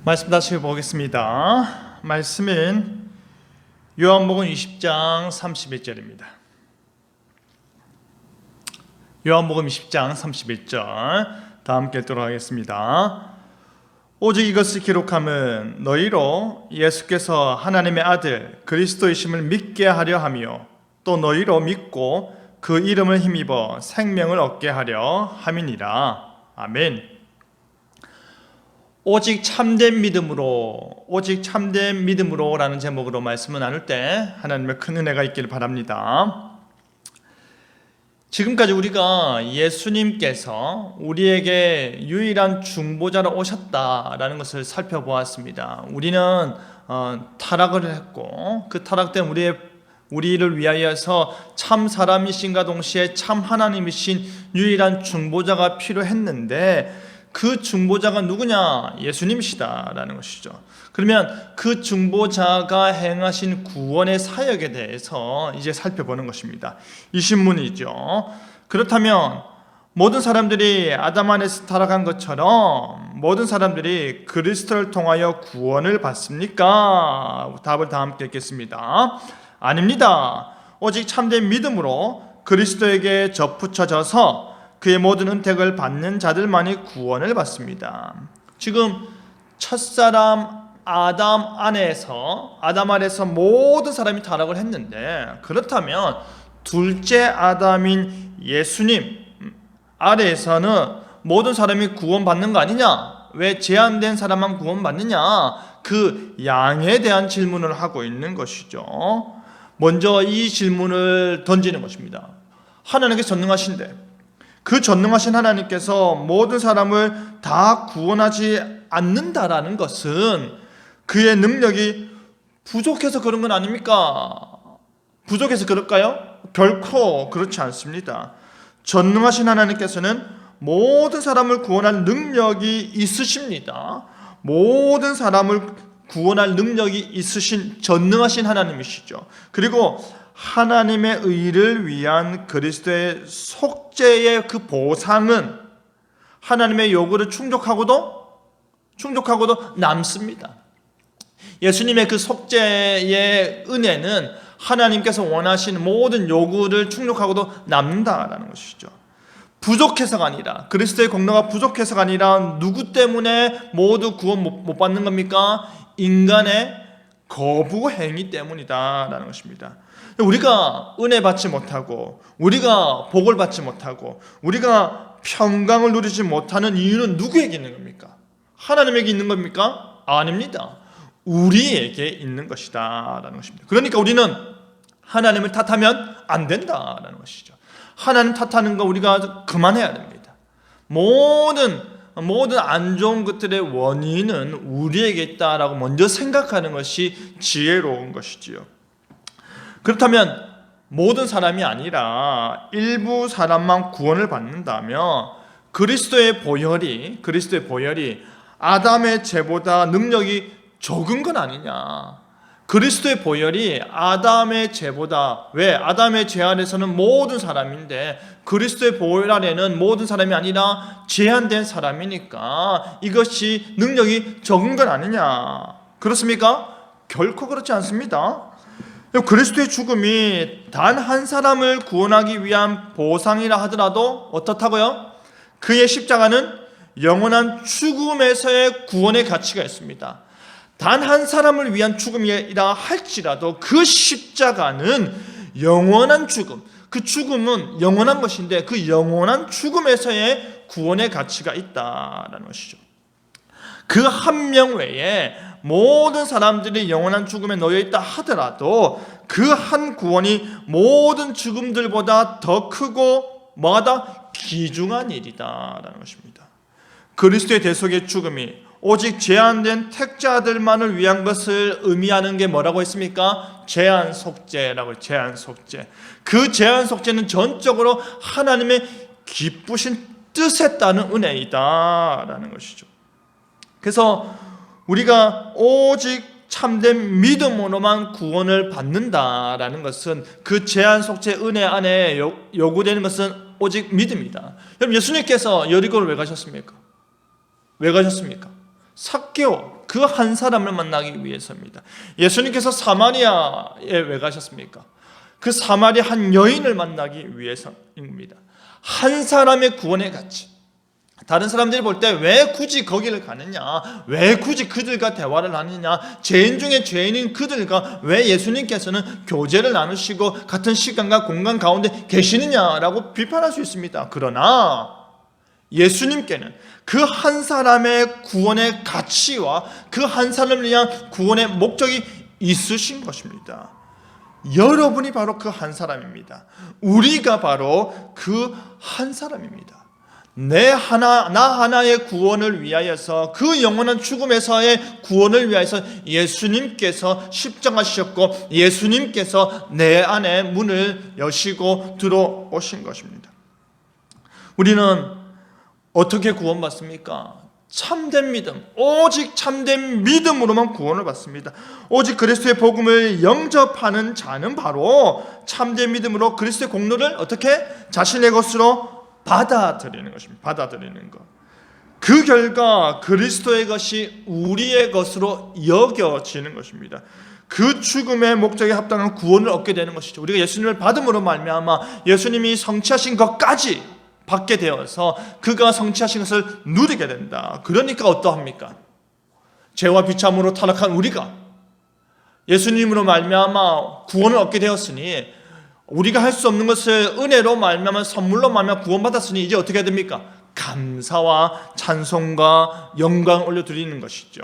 말씀 다시 보겠습니다. 말씀은 요한복음 20장 31절입니다. 요한복음 20장 31절 다 함께 읽도록 하겠습니다. 오직 이것을 기록함은 너희로 예수께서 하나님의 아들 그리스도이심을 믿게 하려 하며 또 너희로 믿고 그 이름을 힘입어 생명을 얻게 하려 함이니라. 아멘. 오직 참된 믿음으로 라는 제목으로 말씀을 나눌 때 하나님의 큰 은혜가 있기를 바랍니다. 지금까지 우리가 예수님께서 우리에게 유일한 중보자로 오셨다라는 것을 살펴보았습니다. 우리는 타락을 했고 그 타락 때문에 우리를 위하여서 참 사람이신가 동시에 참 하나님이신 유일한 중보자가 필요했는데 그 중보자가 누구냐? 예수님이시다라는 것이죠. 그러면 그 중보자가 행하신 구원의 사역에 대해서 이제 살펴보는 것입니다. 이 신문이죠. 그렇다면 모든 사람들이 아담 안에서 타락한 것처럼 모든 사람들이 그리스도를 통하여 구원을 받습니까? 답을 다 함께 읽겠습니다. 아닙니다. 오직 참된 믿음으로 그리스도에게 접붙여져서 그의 모든 은택을 받는 자들만이 구원을 받습니다. 지금 첫사람 아담 안에서 모든 사람이 타락을 했는데, 그렇다면 둘째 아담인 예수님 아래에서는 모든 사람이 구원받는 거 아니냐? 왜 제한된 사람만 구원받느냐? 그 양에 대한 질문을 하고 있는 것이죠. 먼저 이 질문을 던지는 것입니다. 하나님께서 전능하신데 그 전능하신 하나님께서 모든 사람을 다 구원하지 않는다라는 것은 그의 능력이 부족해서 그런 건 아닙니까? 부족해서 그럴까요? 결코 그렇지 않습니다. 전능하신 하나님께서는 모든 사람을 구원할 능력이 있으십니다. 모든 사람을 구원할 능력이 있으신 전능하신 하나님이시죠. 그리고 하나님의 의를 위한 그리스도의 속죄의 그 보상은 하나님의 요구를 충족하고도 남습니다. 예수님의 그 속죄의 은혜는 하나님께서 원하시는 모든 요구를 충족하고도 남는다라는 것이죠. 부족해서가 아니라, 그리스도의 공로가 부족해서가 아니라 누구 때문에 모두 구원 못 받는 겁니까? 인간의 거부 행위 때문이다라는 것입니다. 우리가 은혜 받지 못하고, 우리가 복을 받지 못하고, 우리가 평강을 누리지 못하는 이유는 누구에게 있는 겁니까? 하나님에게 있는 겁니까? 아닙니다. 우리에게 있는 것이다 라는 것입니다. 그러니까 우리는 하나님을 탓하면 안 된다라는 것이죠. 하나님 탓하는 거 우리가 그만해야 됩니다. 모든 안 좋은 것들의 원인은 우리에게 있다라고 먼저 생각하는 것이 지혜로운 것이지요. 그렇다면 모든 사람이 아니라 일부 사람만 구원을 받는다면 그리스도의 보혈이 아담의 죄보다 능력이 적은 건 아니냐? 그리스도의 보혈이 아담의 죄보다, 왜? 아담의 죄 아래서는 모든 사람인데 그리스도의 보혈 아래는 모든 사람이 아니라 제한된 사람이니까 이것이 능력이 적은 건 아니냐? 그렇습니까? 결코 그렇지 않습니다. 그리스도의 죽음이 단 한 사람을 구원하기 위한 보상이라 하더라도 어떻다고요? 그의 십자가는 영원한 죽음에서의 구원의 가치가 있습니다. 단 한 사람을 위한 죽음이라 할지라도 그 십자가는 영원한 죽음, 그 죽음은 영원한 것인데 그 영원한 죽음에서의 구원의 가치가 있다라는 것이죠. 그 한 명 외에 모든 사람들이 영원한 죽음에 놓여 있다 하더라도 그 한 구원이 모든 죽음들보다 더 크고 뭐다? 귀중한 일이다라는 것입니다. 그리스도의 대속의 죽음이 오직 제한된 택자들만을 위한 것을 의미하는 게 뭐라고 했습니까? 제한 속죄라고. 제한 속죄. 그 제한 속죄는 전적으로 하나님의 기쁘신 뜻에 따른 은혜이다라는 것이죠. 그래서 우리가 오직 참된 믿음으로만 구원을 받는다라는 것은 그 제한 속죄 은혜 안에 요구되는 것은 오직 믿음이다. 여러분, 예수님께서 여리고를 왜 가셨습니까? 삭개오, 그 한 사람을 만나기 위해서입니다. 예수님께서 사마리아에 왜 가셨습니까? 그 사마리아 한 여인을 만나기 위해서입니다. 한 사람의 구원의 가치. 다른 사람들이 볼 때 왜 굳이 거기를 가느냐, 왜 굳이 그들과 대화를 하느냐, 죄인 중에 죄인인 그들과 왜 예수님께서는 교제를 나누시고 같은 시간과 공간 가운데 계시느냐라고 비판할 수 있습니다. 그러나 예수님께는 그 한 사람의 구원의 가치와 그 한 사람을 위한 구원의 목적이 있으신 것입니다. 여러분이 바로 그 한 사람입니다. 우리가 바로 그 한 사람입니다. 나 하나의 구원을 위하여서, 그 영원한 죽음에서의 구원을 위하여서 예수님께서 십자가시셨고 예수님께서 내 안에 문을 여시고 들어오신 것입니다. 우리는 어떻게 구원받습니까? 참된 믿음, 오직 참된 믿음으로만 구원을 받습니다. 오직 그리스도의 복음을 영접하는 자는 바로 참된 믿음으로 그리스도의 공로를 어떻게? 자신의 것으로 받아들이는 것입니다. 받아들이는 것. 그 결과 그리스도의 것이 우리의 것으로 여겨지는 것입니다. 그 죽음의 목적에 합당한 구원을 얻게 되는 것이죠. 우리가 예수님을 받음으로 말미암아 예수님이 성취하신 것까지 받게 되어서 그가 성취하신 것을 누리게 된다. 그러니까 어떠합니까? 죄와 비참으로 타락한 우리가 예수님으로 말미암아 구원을 얻게 되었으니, 우리가 할 수 없는 것을 은혜로 말미암아 선물로 말미암아 구원받았으니 이제 어떻게 해야 됩니까? 감사와 찬송과 영광을 올려드리는 것이죠.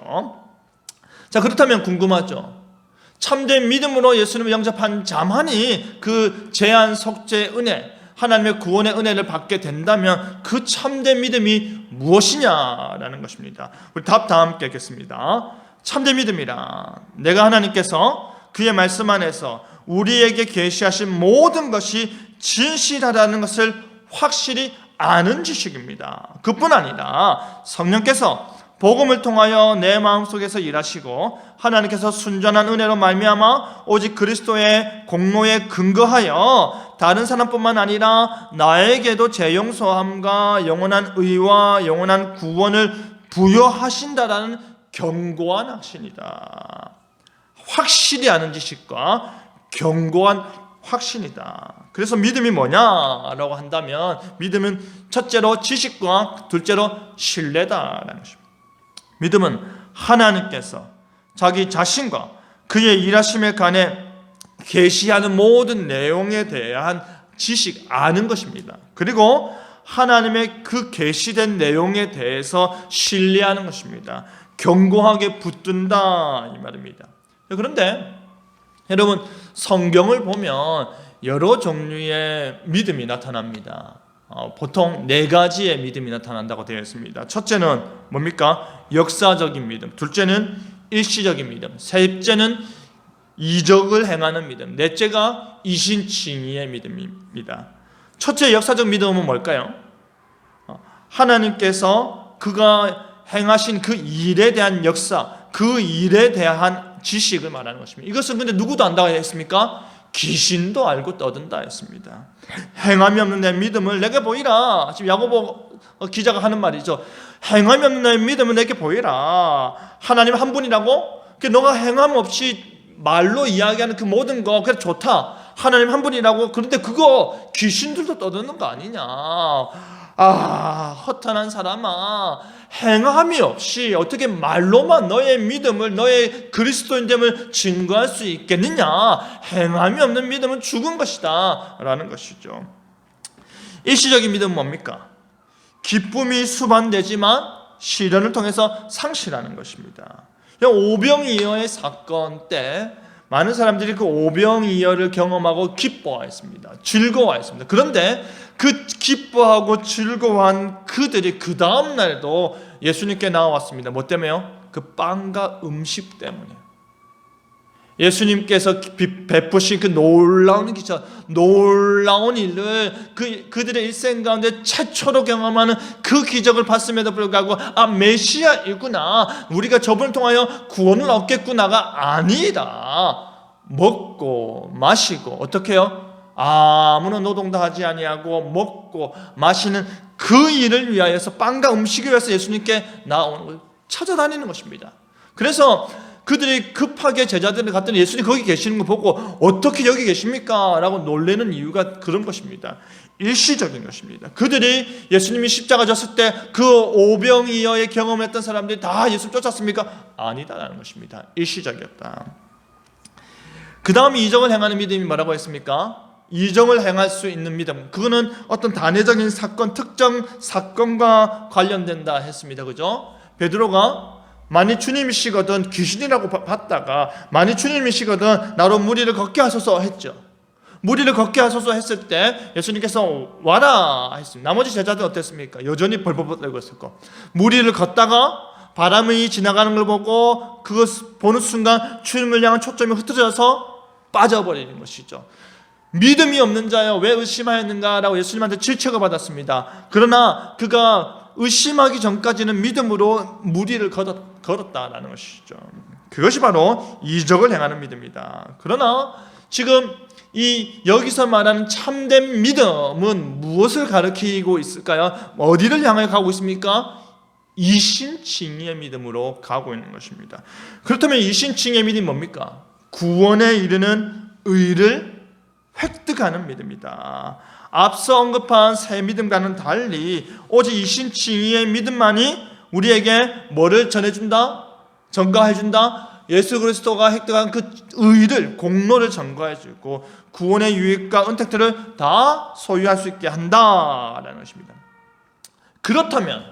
자, 그렇다면 궁금하죠. 참된 믿음으로 예수님을 영접한 자만이 그 제한 속죄 은혜, 하나님의 구원의 은혜를 받게 된다면 그 참된 믿음이 무엇이냐라는 것입니다. 우리 답 다 함께 읽겠습니다. 참된 믿음이라 내가 하나님께서 그의 말씀 안에서 우리에게 계시하신 모든 것이 진실하다는 것을 확실히 아는 지식입니다. 그뿐 아니라 성령께서 복음을 통하여 내 마음속에서 일하시고 하나님께서 순전한 은혜로 말미암아 오직 그리스도의 공로에 근거하여 다른 사람뿐만 아니라 나에게도 제 용서함과 영원한 의와 영원한 구원을 부여하신다라는 견고한 확신이다. 확실히 아는 지식과 견고한 확신이다. 그래서 믿음이 뭐냐라고 한다면 믿음은 첫째로 지식과 둘째로 신뢰다라는 것입니다. 믿음은 하나님께서 자기 자신과 그의 일하심에 관해 계시하는 모든 내용에 대한 지식, 아는 것입니다. 그리고 하나님의 그 계시된 내용에 대해서 신뢰하는 것입니다. 견고하게 붙든다 이 말입니다. 그런데 여러분, 성경을 보면 여러 종류의 믿음이 나타납니다. 보통 4가지의 믿음이 나타난다고 되어 있습니다. 첫째는 뭡니까? 역사적인 믿음. 둘째는 일시적인 믿음. 셋째는 이적을 행하는 믿음. 넷째가 이신칭의의 믿음입니다. 첫째 역사적 믿음은 뭘까요? 하나님께서 그가 행하신 그 일에 대한 역사, 그 일에 대한 지식을 말하는 것입니다. 이것은 근데 누구도 안다고 했습니까? 귀신도 알고 떠든다 했습니다. 행함이 없는 내 믿음을 내게 보이라. 지금 야고보 기자가 하는 말이죠. 행함이 없는 내 믿음을 내게 보이라. 하나님 한 분이라고? 너가 행함 없이 말로 이야기하는 그 모든 거 그래 좋다. 하나님 한 분이라고. 그런데 그거 귀신들도 떠드는 거 아니냐. 허탄한 사람아, 행함이 없이 어떻게 말로만 너의 믿음을, 너의 그리스도인됨을 증거할 수 있겠느냐. 행함이 없는 믿음은 죽은 것이다 라는 것이죠. 일시적인 믿음은 뭡니까? 기쁨이 수반되지만 시련을 통해서 상실하는 것입니다. 오병이어의 사건 때 많은 사람들이 그 오병이어를 경험하고 기뻐했습니다. 즐거워했습니다. 그런데 그 기뻐하고 즐거워한 그들이 그 다음 날도 예수님께 나왔습니다. 뭐 때문에요? 그 빵과 음식 때문에. 예수님께서 베푸신 그 놀라운 기적, 놀라운 일을 그들의 일생 가운데 최초로 경험하는 그 기적을 봤음에도 불구하고 메시아이구나, 우리가 저분을 통하여 구원을 얻겠구나가 아니라 먹고 마시고 어떻게 해요? 아무런 노동도 하지 아니하고 먹고 마시는 그 일을 위하여서 빵과 음식을 위해서 예수님께 나오는 걸 찾아다니는 것입니다. 그래서 그들이 급하게 제자들을 갔더니 예수님 거기 계시는 거 보고 어떻게 여기 계십니까? 라고 놀라는 이유가 그런 것입니다. 일시적인 것입니다. 그들이 예수님이 십자가 졌을 때 그 오병이어의 경험했던 사람들이 다 예수 쫓았습니까? 아니다라는 것입니다. 일시적이었다. 그 다음 이적을 행하는 믿음이 뭐라고 했습니까? 이적을 행할 수 있는 믿음, 그거는 어떤 단회적인 사건, 특정 사건과 관련된다 했습니다. 그죠? 베드로가 만일 주님이시거든 귀신이라고 봤다가 만일 주님이시거든 나로 무리를 걷게 하소서 했죠. 무리를 걷게 하소서 했을 때 예수님께서 와라 했습니다. 나머지 제자들은 어땠습니까? 여전히 벌벌 떨고 있었고, 무리를 걷다가 바람이 지나가는 걸 보고 그것 보는 순간 주님을 향한 초점이 흩어져서 빠져버리는 것이죠. 믿음이 없는 자여 왜 의심하였는가 라고 예수님한테 질책을 받았습니다. 그러나 그가 의심하기 전까지는 믿음으로 무리를 걸었다라는 것이죠. 그것이 바로 이적을 행하는 믿음이다. 그러나 지금 이 여기서 말하는 참된 믿음은 무엇을 가리키고 있을까요? 어디를 향해 가고 있습니까? 이신칭의의 믿음으로 가고 있는 것입니다. 그렇다면 이신칭의의 믿음이 뭡니까? 구원에 이르는 의를 획득하는 믿음이다. 앞서 언급한 새 믿음과는 달리 오직 이신칭의의 믿음만이 우리에게 뭐를 전해준다? 전가해준다? 예수 그리스도가 획득한 그 의를, 공로를 전가해주고 구원의 유익과 은택들을 다 소유할 수 있게 한다라는 것입니다. 그렇다면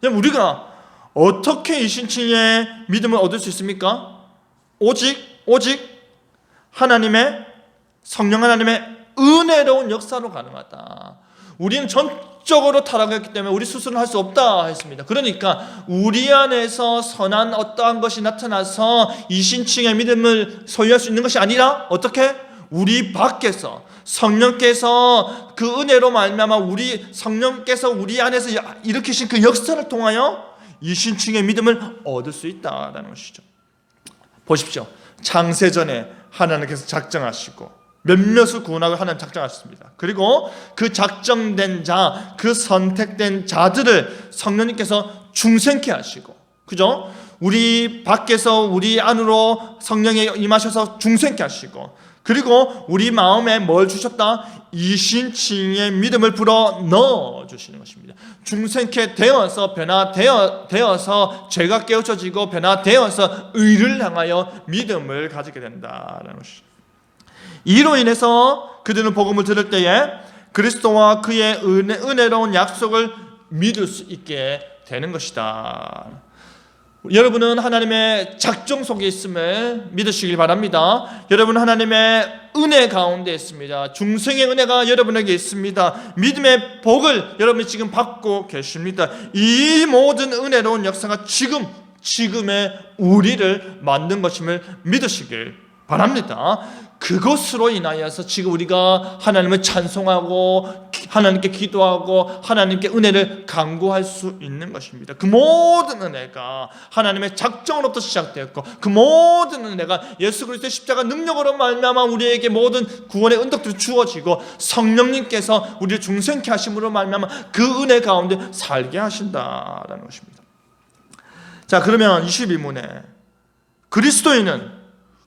우리가 어떻게 이신칭의의 믿음을 얻을 수 있습니까? 오직 하나님의 성령 하나님의 은혜로운 역사로 가능하다. 우리는 전적으로 타락했기 때문에 우리 스스로는 할 수 없다 했습니다. 그러니까 우리 안에서 선한 어떠한 것이 나타나서 이신칭의 믿음을 소유할 수 있는 것이 아니라 어떻게? 우리 밖에서 성령께서 그 은혜로 말미암아 성령께서 우리 안에서 일으키신 그 역사를 통하여 이신칭의 믿음을 얻을 수 있다라는 것이죠. 보십시오. 창세전에 하나님께서 작정하시고 몇몇을 구원하고 하나님 작정하셨습니다. 그리고 그 작정된 자, 그 선택된 자들을 성령님께서 중생케 하시고, 그죠? 우리 밖에서 우리 안으로 성령이 임하셔서 중생케 하시고, 그리고 우리 마음에 뭘 주셨다? 이신칭의 믿음을 불어 넣어 주시는 것입니다. 중생케 되어서 변화되어서 죄가 깨우쳐지고 변화되어서 의를 향하여 믿음을 가지게 된다라는 것이죠. 이로 인해서 그들은 복음을 들을 때에 그리스도와 그의 은혜로운 약속을 믿을 수 있게 되는 것이다. 여러분은 하나님의 작정 속에 있음을 믿으시길 바랍니다. 여러분은 하나님의 은혜 가운데 있습니다. 중생의 은혜가 여러분에게 있습니다. 믿음의 복을 여러분이 지금 받고 계십니다. 이 모든 은혜로운 역사가 지금의 우리를 만든 것임을 믿으시길 바랍니다. 그것으로 인하여서 지금 우리가 하나님을 찬송하고 하나님께 기도하고 하나님께 은혜를 간구할 수 있는 것입니다. 그 모든 은혜가 하나님의 작정으로부터 시작되었고 그 모든 은혜가 예수 그리스도의 십자가 능력으로 말미암아 우리에게 모든 구원의 은덕들이 주어지고 성령님께서 우리를 중생케 하심으로 말미암아 그 은혜 가운데 살게 하신다라는 것입니다. 자, 그러면 22문에 그리스도인은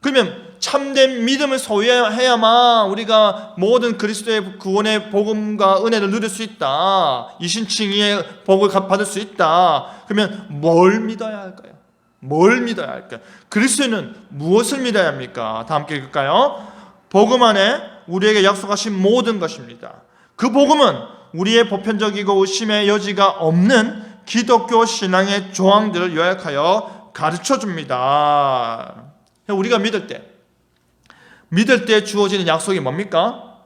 그러면 참된 믿음을 소유해야만 우리가 모든 그리스도의 구원의 복음과 은혜를 누릴 수 있다. 이신칭의의 복을 받을 수 있다. 그러면 뭘 믿어야 할까요? 뭘 믿어야 할까요? 그리스도는 무엇을 믿어야 합니까? 다 함께 읽을까요? 복음 안에 우리에게 약속하신 모든 것입니다. 그 복음은 우리의 보편적이고 의심의 여지가 없는 기독교 신앙의 조항들을 요약하여 가르쳐줍니다. 우리가 믿을 때 주어지는 약속이 뭡니까?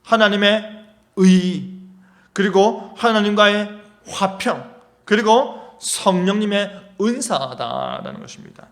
하나님의 의, 그리고 하나님과의 화평, 그리고 성령님의 은사다라는 것입니다.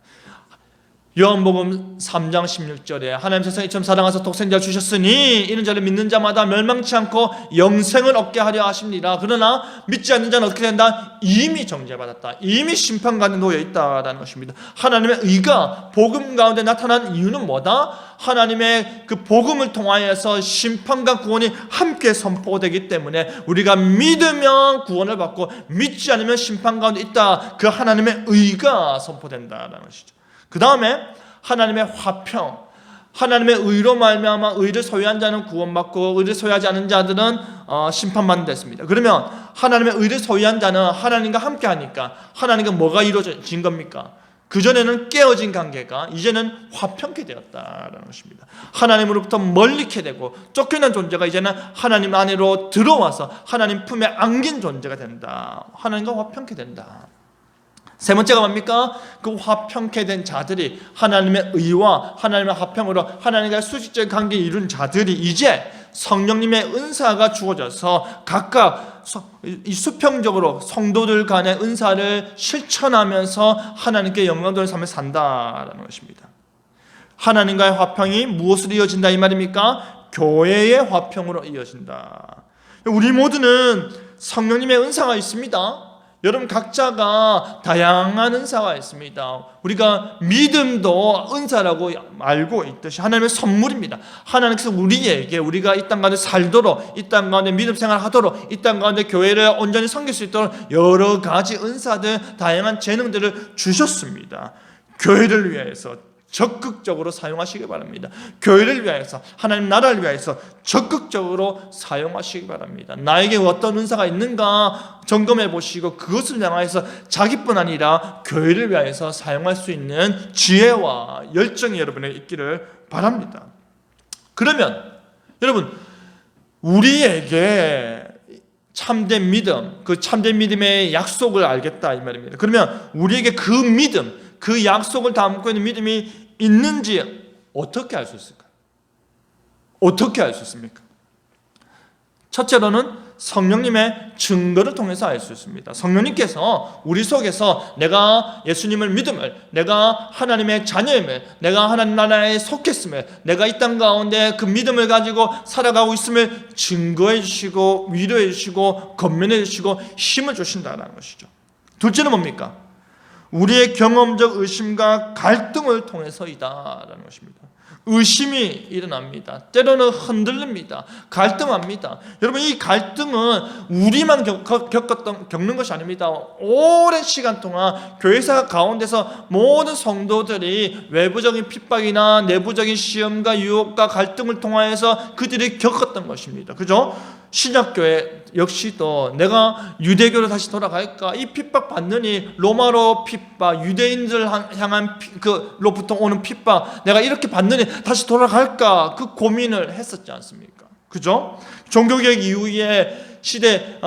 요한복음 3장 16절에 하나님 세상에 이처럼 사랑하사 독생자를 주셨으니 이는 저를 믿는 자마다 멸망치 않고 영생을 얻게 하려 하십니다. 그러나 믿지 않는 자는 어떻게 된다? 이미 정죄받았다. 이미 심판관에 놓여 있다라는 것입니다. 하나님의 의가 복음 가운데 나타난 이유는 뭐다? 하나님의 그 복음을 통하여서 심판과 구원이 함께 선포되기 때문에 우리가 믿으면 구원을 받고 믿지 않으면 심판 가운데 있다. 그 하나님의 의가 선포된다라는 것이죠. 그 다음에 하나님의 화평, 하나님의 의로 말미암아 의를 소유한 자는 구원받고 의를 소유하지 않은 자들은 심판받는 됐습니다. 그러면 하나님의 의를 소유한 자는 하나님과 함께하니까 하나님과 뭐가 이루어진 겁니까? 그전에는 깨어진 관계가 이제는 화평케 되었다라는 것입니다. 하나님으로부터 멀리게 되고 쫓겨난 존재가 이제는 하나님 안으로 들어와서 하나님 품에 안긴 존재가 된다. 하나님과 화평케 된다. 세 번째가 뭡니까? 그 화평케 된 자들이 하나님의 의와 하나님의 화평으로 하나님과 수직적인 관계를 이룬 자들이 이제 성령님의 은사가 주어져서 각각 수평적으로 성도들 간의 은사를 실천하면서 하나님께 영광 돌리는 삶을 산다라는 것입니다. 하나님과의 화평이 무엇으로 이어진다 이 말입니까? 교회의 화평으로 이어진다. 우리 모두는 성령님의 은사가 있습니다. 여러분 각자가 다양한 은사가 있습니다. 우리가 믿음도 은사라고 알고 있듯이 하나님의 선물입니다. 하나님께서 우리에게 우리가 이 땅 가운데 살도록, 이 땅 가운데 믿음 생활하도록, 이 땅 가운데 교회를 온전히 섬길 수 있도록 여러 가지 은사들, 다양한 재능들을 주셨습니다. 교회를 위해서 적극적으로 사용하시기 바랍니다. 교회를 위해서, 하나님 나라를 위해서 적극적으로 사용하시기 바랍니다. 나에게 어떤 은사가 있는가 점검해 보시고 그것을 향해서 자기뿐 아니라 교회를 위해서 사용할 수 있는 지혜와 열정이 여러분에게 있기를 바랍니다. 그러면 여러분 우리에게 참된 믿음, 그 참된 믿음의 약속을 알겠다 이 말입니다. 그러면 우리에게 그 믿음, 그 약속을 담고 있는 믿음이 있는지 어떻게 알 수 있을까요? 어떻게 알 수 있습니까? 첫째로는 성령님의 증거를 통해서 알 수 있습니다. 성령님께서 우리 속에서 내가 예수님을 믿음을, 내가 하나님의 자녀임을, 내가 하나님 나라에 속했음을, 내가 이 땅 가운데 그 믿음을 가지고 살아가고 있음을 증거해 주시고 위로해 주시고 건면해 주시고 힘을 주신다는 것이죠. 둘째는 뭡니까? 우리의 경험적 의심과 갈등을 통해서이다라는 것입니다. 의심이 일어납니다. 때로는 흔들립니다. 갈등합니다. 여러분 이 갈등은 우리만 겪는 것이 아닙니다. 오랜 시간 동안 교회사 가운데서 모든 성도들이 외부적인 핍박이나 내부적인 시험과 유혹과 갈등을 통하여서 그들이 겪었던 것입니다. 그죠? 신약교회 역시도 내가 유대교로 다시 돌아갈까? 이 핍박받는 이 로마로 핍박, 유대인들 향한 그로부터 오는 핍박, 내가 이렇게 받느니 다시 돌아갈까? 그 고민을 했었지 않습니까? 그죠? 종교개혁 이후에 시대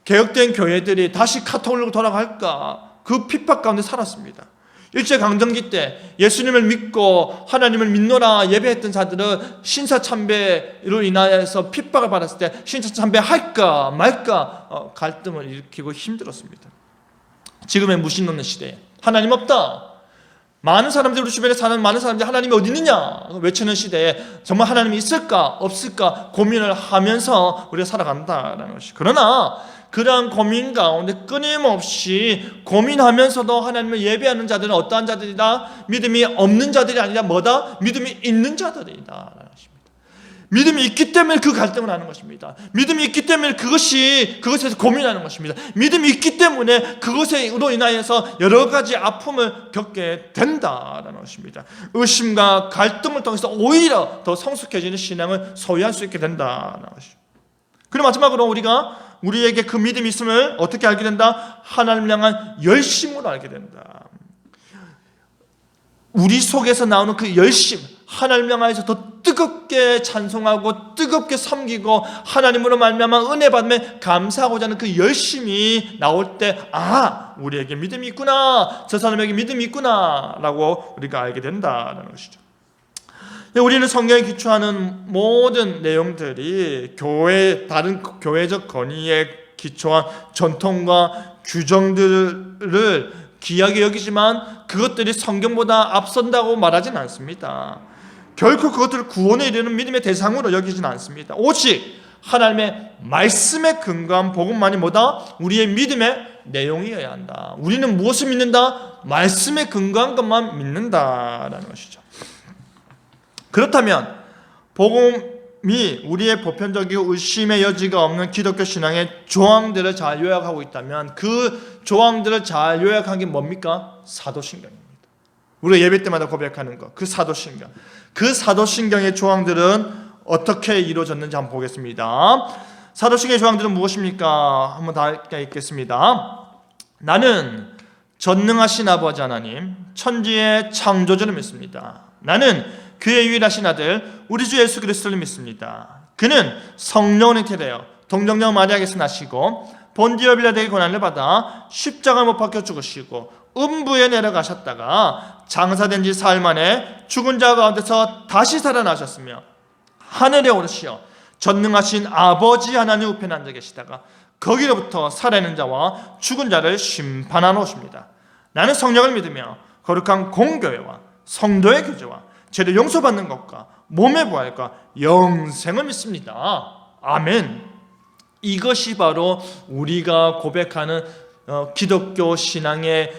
개혁된 교회들이 다시 카톨릭으로 돌아갈까? 그 핍박 가운데 살았습니다. 일제강점기 때 예수님을 믿고 하나님을 믿노라 예배했던 자들은 신사참배로 인하여서 핍박을 받았을 때 신사참배 할까 말까 갈등을 일으키고 힘들었습니다. 지금의 무신 없는 시대에 하나님 없다, 많은 사람들, 우리 주변에 사는 많은 사람들이 하나님이 어디 있느냐 외치는 시대에 정말 하나님이 있을까 없을까 고민을 하면서 우리가 살아간다는 것이, 그러나 그러한 고민 가운데 끊임없이 고민하면서도 하나님을 예배하는 자들은 어떠한 자들이다? 믿음이 없는 자들이 아니라 뭐다? 믿음이 있는 자들이다. 믿음이 있기 때문에 그 갈등을 하는 것입니다. 믿음이 있기 때문에 그것에서 고민하는 것입니다. 믿음이 있기 때문에 그것으로 인하여서 여러 가지 아픔을 겪게 된다는 것입니다. 의심과 갈등을 통해서 오히려 더 성숙해지는 신앙을 소유할 수 있게 된다는 것이죠. 그리고 마지막으로 우리에게 그 믿음이 있음을 어떻게 알게 된다? 하나님을 향한 열심으로 알게 된다. 우리 속에서 나오는 그 열심, 하나님을 향하여서 더 뜨겁게 찬송하고 뜨겁게 섬기고 하나님으로 말미암아 은혜 받으며 감사하고자 하는 그 열심이 나올 때, 우리에게 믿음이 있구나, 저 사람에게 믿음이 있구나 라고 우리가 알게 된다는 것이죠. 우리는 성경에 기초하는 모든 내용들이 다른 교회적 권위에 기초한 전통과 규정들을 귀하게 여기지만 그것들이 성경보다 앞선다고 말하진 않습니다. 결코 그것들을 구원에 이르는 믿음의 대상으로 여기진 않습니다. 오직 하나님의 말씀에 근거한 복음만이 뭐다? 우리의 믿음의 내용이어야 한다. 우리는 무엇을 믿는다? 말씀에 근거한 것만 믿는다라는 것이죠. 그렇다면 복음이 우리의 보편적이고 의심의 여지가 없는 기독교 신앙의 조항들을 잘 요약하고 있다면 그 조항들을 잘 요약한 게 뭡니까? 사도신경입니다. 우리가 예배 때마다 고백하는 것, 그 사도신경. 그 사도신경의 조항들은 어떻게 이루어졌는지 한번 보겠습니다. 사도신경의 조항들은 무엇입니까? 한번 다 읽겠습니다. 나는 전능하신 아버지 하나님, 천지의 창조주를 믿습니다. 나는 그의 유일하신 아들 우리 주 예수 그리스도를 믿습니다. 그는 성령으로 잉태되어 동정녀 마리아에게서 나시고 본디오 빌라도에게 고난을 받아 십자가 못 박혀 죽으시고 음부에 내려가셨다가 장사된 지 사흘 만에 죽은 자 가운데서 다시 살아나셨으며 하늘에 오르시어 전능하신 아버지 하나님 우편에 앉아 계시다가 거기로부터 살아있는 자와 죽은 자를 심판하러 오십니다. 나는 성령을 믿으며 거룩한 공교회와 성도의 교제와 죄를 용서받는 것과 몸의 부활과 영생을 믿습니다. 아멘. 이것이 바로 우리가 고백하는 기독교 신앙의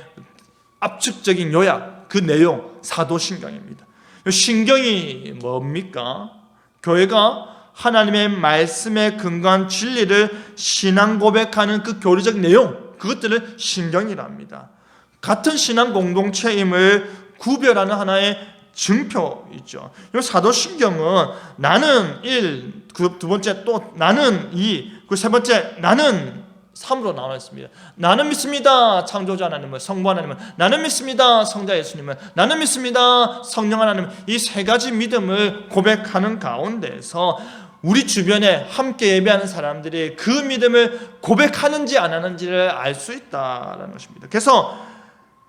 압축적인 요약, 그 내용, 사도신경입니다. 신경이 뭡니까? 교회가 하나님의 말씀에 근거한 진리를 신앙 고백하는 그 교리적 내용, 그것들을 신경이라 합니다. 같은 신앙 공동체임을 구별하는 하나의 증표이죠. 이 사도신경은 나는 1, 두 번째 또 나는 2, 그 세 번째 나는 3으로 나와 있습니다. 나는 믿습니다. 창조자 하나님을, 성부 하나님을. 나는 믿습니다. 성자 예수님을. 나는 믿습니다. 성령 하나님을. 이 세 가지 믿음을 고백하는 가운데서 우리 주변에 함께 예배하는 사람들이 그 믿음을 고백하는지 안 하는지를 알 수 있다는 것입니다. 그래서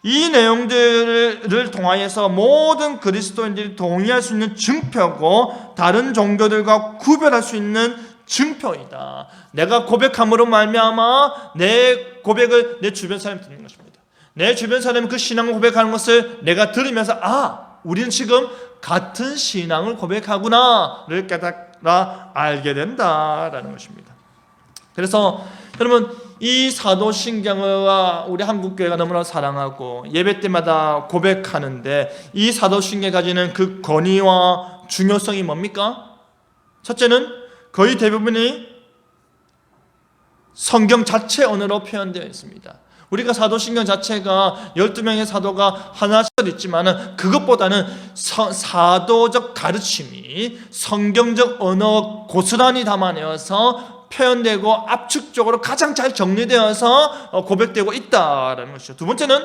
이 내용들을 통하여서 모든 그리스도인들이 동의할 수 있는 증표고 다른 종교들과 구별할 수 있는 증표이다. 내가 고백함으로 말미암아 내 고백을 내 주변 사람이 듣는 것입니다. 내 주변 사람이 그 신앙을 고백하는 것을 내가 들으면서 우리는 지금 같은 신앙을 고백하구나를 깨달아 알게 된다라는 것입니다. 그래서 여러분 이 사도신경과 우리 한국교회가 너무나 사랑하고 예배 때마다 고백하는데 이 사도신경이 가지는 그 권위와 중요성이 뭡니까? 첫째는 거의 대부분이 성경 자체 언어로 표현되어 있습니다. 우리가 사도신경 자체가 12명의 사도가 하나씩 있지만 그것보다는 사도적 가르침이 성경적 언어 고스란히 담아내어서 표현되고 압축적으로 가장 잘 정리되어서 고백되고 있다라는 것이죠. 두 번째는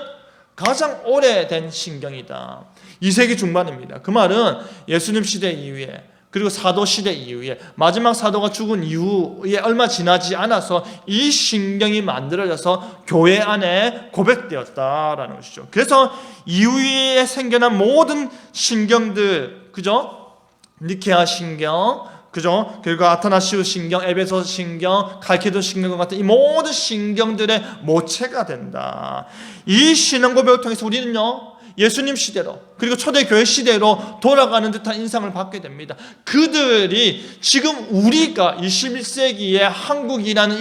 가장 오래된 신경이다. 2세기 중반입니다. 그 말은 예수님 시대 이후에 그리고 사도 시대 이후에 마지막 사도가 죽은 이후에 얼마 지나지 않아서 이 신경이 만들어져서 교회 안에 고백되었다라는 것이죠. 그래서 이후에 생겨난 모든 신경들, 그죠? 니케아 신경, 그죠? 그리고 아타나시우 신경, 에베소 신경, 칼케돈 신경 같은 이 모든 신경들의 모체가 된다. 이 신앙 고백을 통해서 우리는요 예수님 시대로 그리고 초대교회 시대로 돌아가는 듯한 인상을 받게 됩니다. 그들이 지금 우리가 21세기의 한국이라는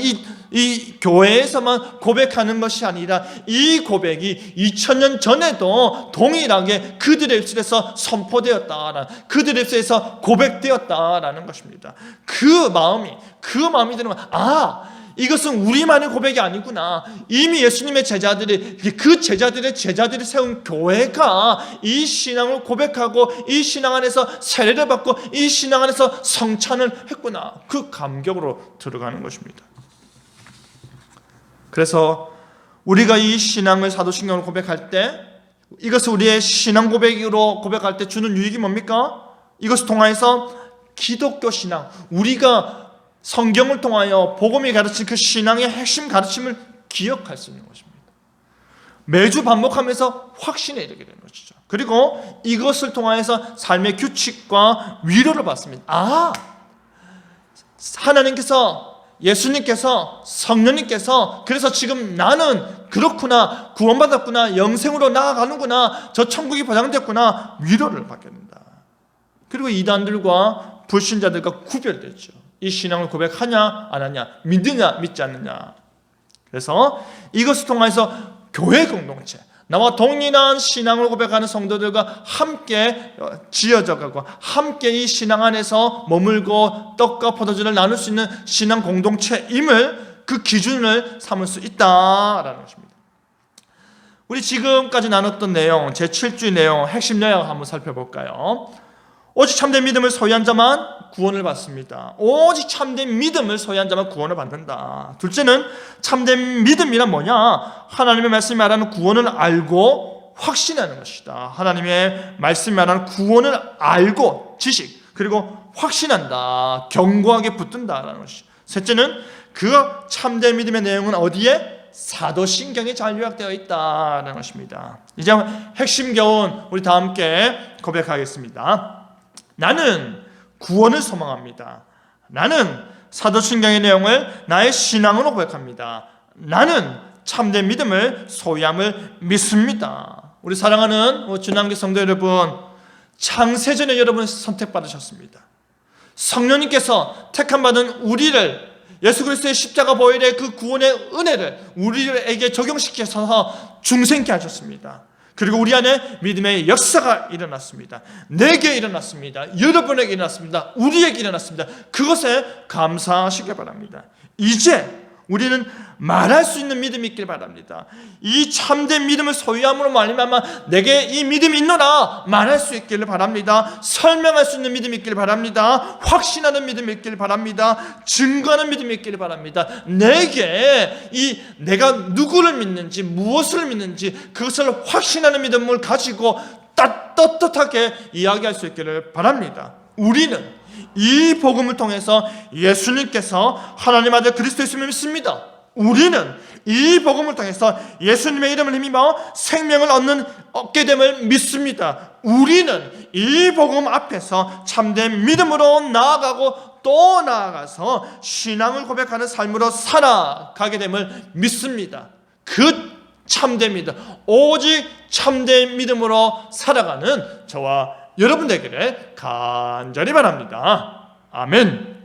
이 교회에서만 고백하는 것이 아니라 이 고백이 2000년 전에도 동일하게 그들의 입술에서 선포되었다라는, 그들의 입술에서 고백되었다라는 것입니다. 그 마음이 드는 거야. 이것은 우리만의 고백이 아니구나. 이미 예수님의 제자들이, 그 제자들이 세운 교회가 이 신앙을 고백하고 이 신앙 안에서 세례를 받고 이 신앙 안에서 성찬을 했구나. 그 감격으로 들어가는 것입니다. 그래서 우리가 이 신앙을 사도신경으로 고백할 때, 이것을 우리의 신앙 고백으로 고백할 때 주는 유익이 뭡니까? 이것을 통해서 기독교 신앙, 우리가 성경을 통하여 복음이 가르친 그 신앙의 핵심 가르침을 기억할 수 있는 것입니다. 매주 반복하면서 확신에 이르게 되는 것이죠. 그리고 이것을 통하여서 삶의 규칙과 위로를 받습니다. 하나님께서, 예수님께서, 성령님께서 그래서 지금 나는 그렇구나, 구원받았구나, 영생으로 나아가는구나, 저 천국이 보장됐구나, 위로를 받게 된다. 그리고 이단들과 불신자들과 구별되죠. 이 신앙을 고백하냐 안 하냐, 믿느냐 믿지 않느냐. 그래서 이것을 통해서 교회 공동체, 나와 동일한 신앙을 고백하는 성도들과 함께 지어져가고 함께 이 신앙 안에서 머물고 떡과 포도주를 나눌 수 있는 신앙 공동체임을, 그 기준을 삼을 수 있다라는 것입니다. 우리 지금까지 나눴던 내용, 제7주 내용 핵심 내용 한번 살펴볼까요? 오직 참된 믿음을 소유한 자만 구원을 받습니다. 오직 참된 믿음을 소유한 자만 구원을 받는다. 둘째는 참된 믿음이란 뭐냐? 하나님의 말씀이 말하는 구원을 알고 확신하는 것이다. 하나님의 말씀이 말하는 구원을 알고 지식, 그리고 확신한다. 견고하게 붙든다라는 것이죠. 셋째는 그 참된 믿음의 내용은 어디에? 사도신경에 잘 요약되어 있다는 것입니다. 이제 핵심 교훈 우리 다 함께 고백하겠습니다. 나는 구원을 소망합니다. 나는 사도신경의 내용을 나의 신앙으로 고백합니다. 나는 참된 믿음을 소유함을 믿습니다. 우리 사랑하는 준한교 성도 여러분, 창세전에 여러분 선택받으셨습니다. 성령님께서 택함받은 우리를, 예수 그리스도의 십자가 보혈의 그 구원의 은혜를 우리에게 적용시켜서 중생케 하셨습니다. 그리고 우리 안에 믿음의 역사가 일어났습니다. 내게 일어났습니다. 여러분에게 일어났습니다. 우리에게 일어났습니다. 그것에 감사하시기 바랍니다. 이제 우리는 말할 수 있는 믿음이 있길 바랍니다. 이 참된 믿음을 소유함으로 말미암아 내게 이 믿음이 있노라 말할 수 있기를 바랍니다. 설명할 수 있는 믿음이 있기를 바랍니다. 확신하는 믿음이 있기를 바랍니다. 증거하는 믿음이 있기를 바랍니다. 내게 내가 누구를 믿는지, 무엇을 믿는지 그것을 확신하는 믿음을 가지고 떳떳하게 이야기할 수 있기를 바랍니다. 우리는 이 복음을 통해서 예수님께서 하나님 아들 그리스도 예수님을 믿습니다. 우리는 이 복음을 통해서 예수님의 이름을 힘입어 생명을 얻게 됨을 믿습니다. 우리는 이 복음 앞에서 참된 믿음으로 나아가고 또 나아가서 신앙을 고백하는 삶으로 살아가게 됨을 믿습니다. 그 참된 믿음, 오직 참된 믿음으로 살아가는 저와 여러분 되기를 간절히 바랍니다. 아멘.